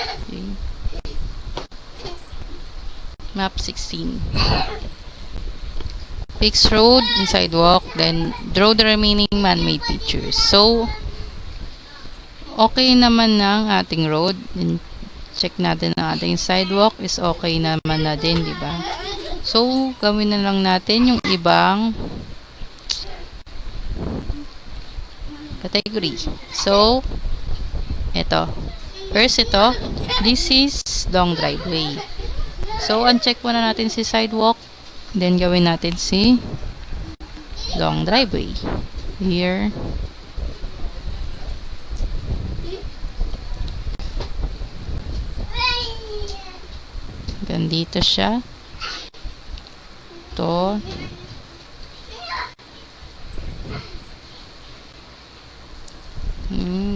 Okay. Map 16. Fix road and sidewalk, then draw the remaining man-made features. So, okay naman ng ating road. Then, check natin ang ating sidewalk is okay naman na din, di ba? So, gawin na lang natin yung ibang category. So, ito. First, ito. This is long driveway. So, uncheck muna natin si sidewalk. Then, gawin natin si long driveway. Here. Gandito siya. Ito.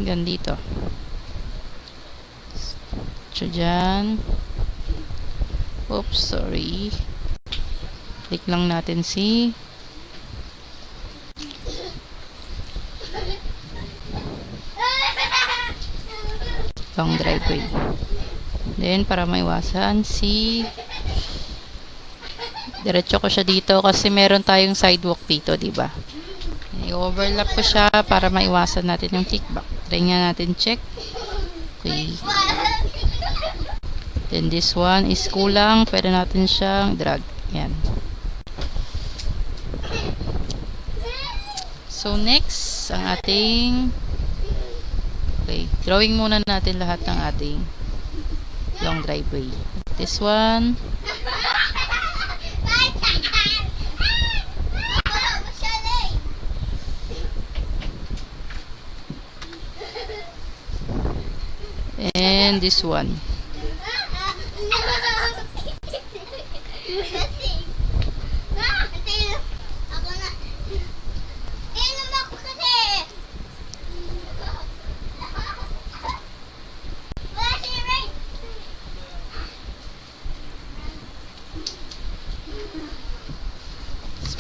Gandito. So, dyan. Oops, sorry. Click lang natin si long driveway. Then, para maiwasan si diretso ko siya dito kasi meron tayong sidewalk dito, diba? I-overlap ko siya para maiwasan natin yung kickback. Try nga natin check. Okay. Then, this one is kulang. Pwede natin siyang drag. Yan. So, next, ang ating okay, drawing muna natin lahat ng ating long driveway. This one. And this one.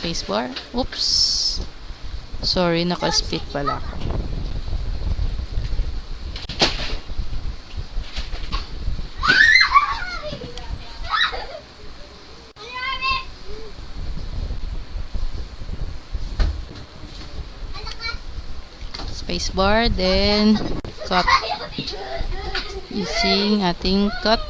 Spacebar. Oops. Sorry, naka-split pala ako. Spacebar, then cut. Using ating cut.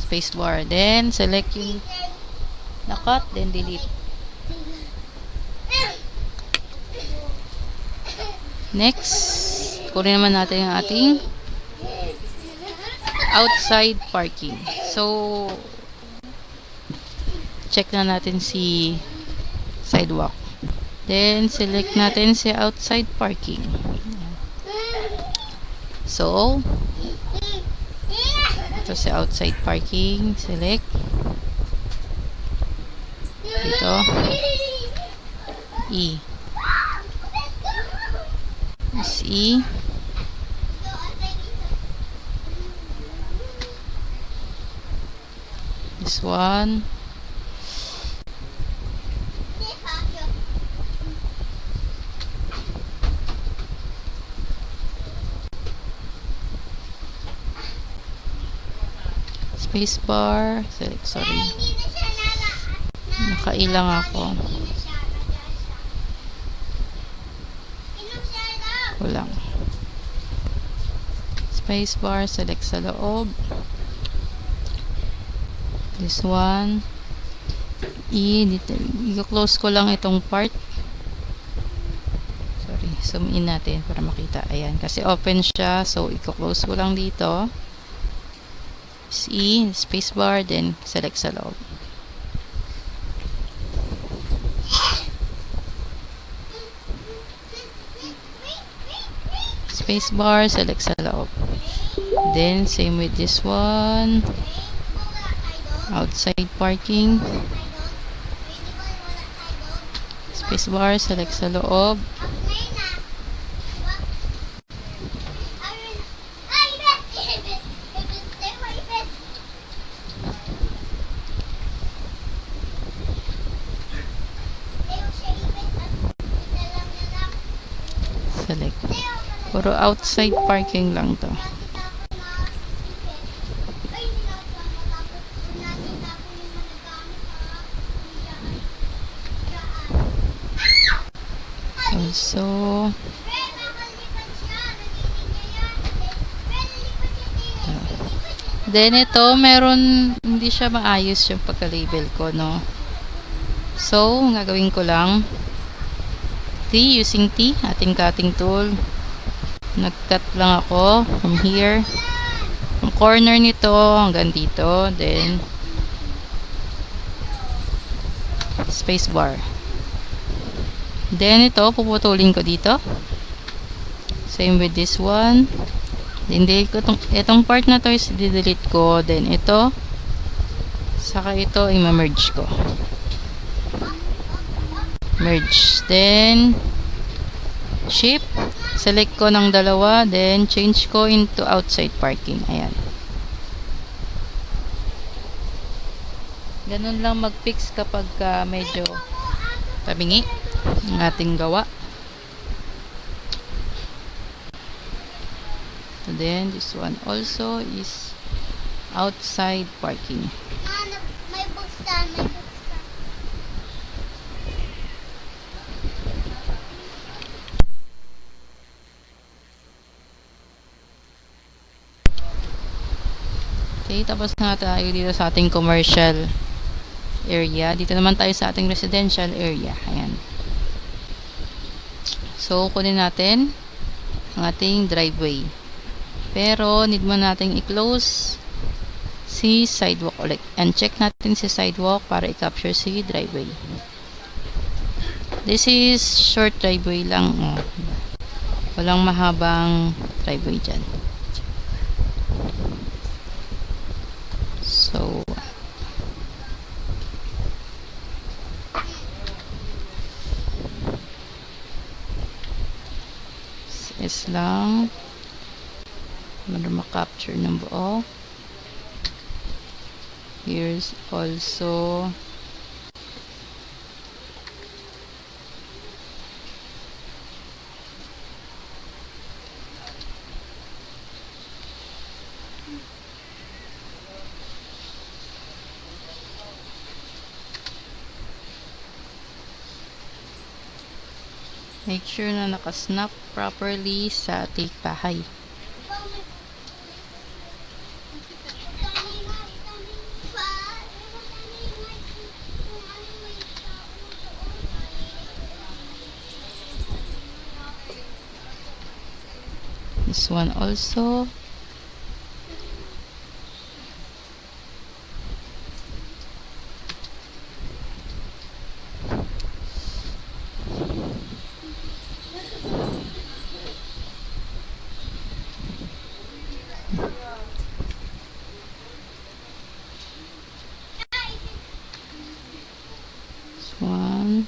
Spacebar, then select yung na-cut, then delete. Next, kunin naman natin yung ating outside parking. So, check na natin si sidewalk. Then, select natin si outside parking. So, ito si outside parking. Select. Dito. E. This E. This one. Spacebar. Select, sorry. Nakailang ako. Kulang. Spacebar. Select sa loob. This one. I-close ko lang itong part. Sorry. Zoom in natin para makita. Ayan. Kasi open siya. So, i-close ko lang dito. E, spacebar, then select sa loob. Spacebar, select sa loob. Then, same with this one. Outside parking. Spacebar, select sa loob. Select. Puro outside parking lang to. Also, then ito, meron, hindi siya maayos yung pagka-label ko, no? So, ang gagawin ko lang, using T, ating cutting tool. Nag-cut lang ako from here. From corner nito hanggang dito. Then, space bar. Then, ito, puputulin ko dito. Same with this one. Then, itong part na to is delete ko. Then, ito. Saka ito, i-merge ko. Merge. Then, shift. Select ko ng dalawa. Then, change ko into outside parking. Ayan. Ganun lang mag-fix kapag medyo tabingi ang ating gawa. So, then, this one also is outside parking. May buksan, may buksan. Okay, tapos na tayo dito sa ating commercial area. Dito naman tayo sa ating residential area. Ayan. So, kunin natin ang ating driveway. Pero, need mo nating i-close si sidewalk ulit. And check natin si sidewalk para i-capture si driveway. This is short driveway lang. Oh. Walang mahabang driveway dyan. So, is lang para makapture ng buo. Here's also make sure na nakasnap properly sa ating bahay. This one also. This one.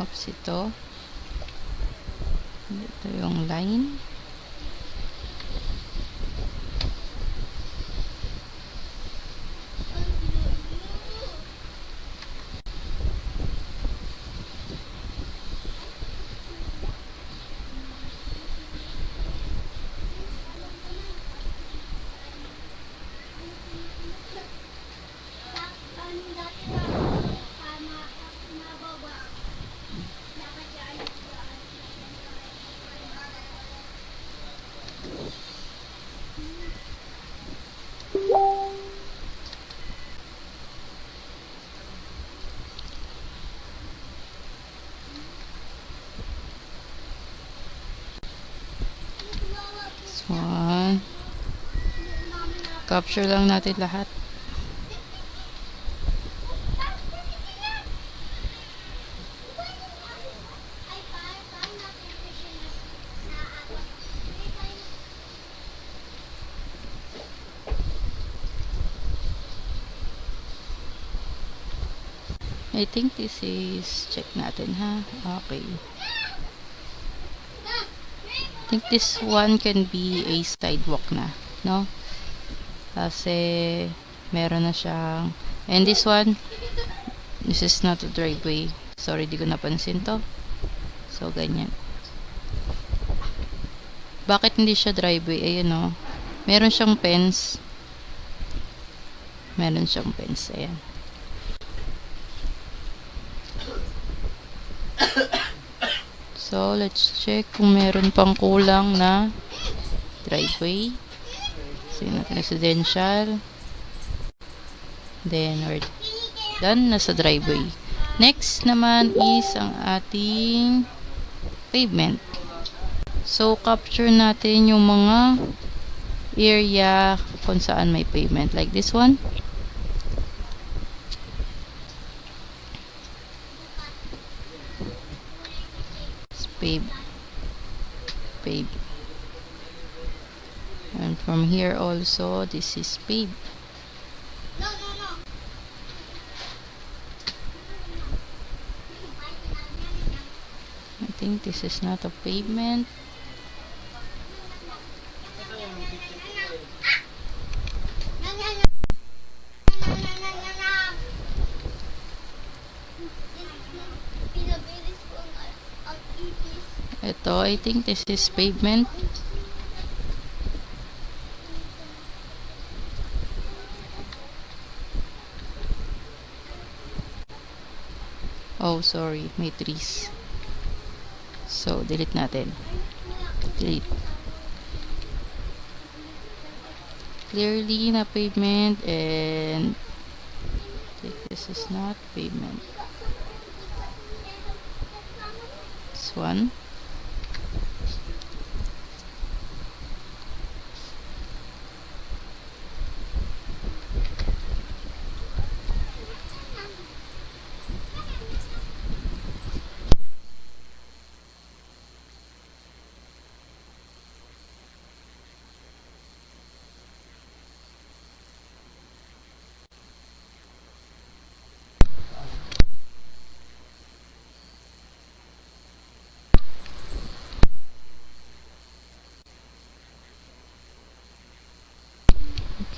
Oops, ito yung line. 1. Capture lang natin lahat. I think this is, check natin ha. Okay. I think this one can be a sidewalk na, no? Kasi meron na siyang, and this one, this is not a driveway. Sorry, di ko napansin to. So, ganyan. Bakit hindi siya driveway? Ayun, no? Meron siyang fence. Meron siyang fence. Ayan. So, let's check kung meron pang kulang na driveway. So, yun natin residential. Then, we're done na sa driveway. Next naman is ang ating pavement. So, capture natin yung mga area kung saan may pavement. Like this one. Pave. And from here also, this is pave. No. I think this is not a pavement. Pinabilis ko ang ipis. Ito, I think this is pavement. Oh, sorry. May trees. So, delete natin. Delete. Clearly na pavement, and I think this is not pavement. This one.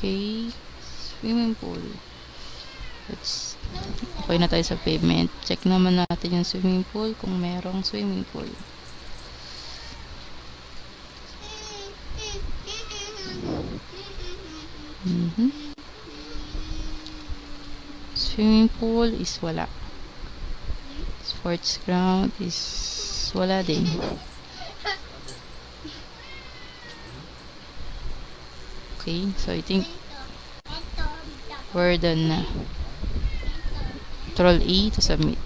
Okay, swimming pool. Okay na tayo sa pavement. Check naman natin yung swimming pool kung merong swimming pool. Swimming pool is wala. Sports ground is wala din. Okay, so I think we're done na. Control A to submit.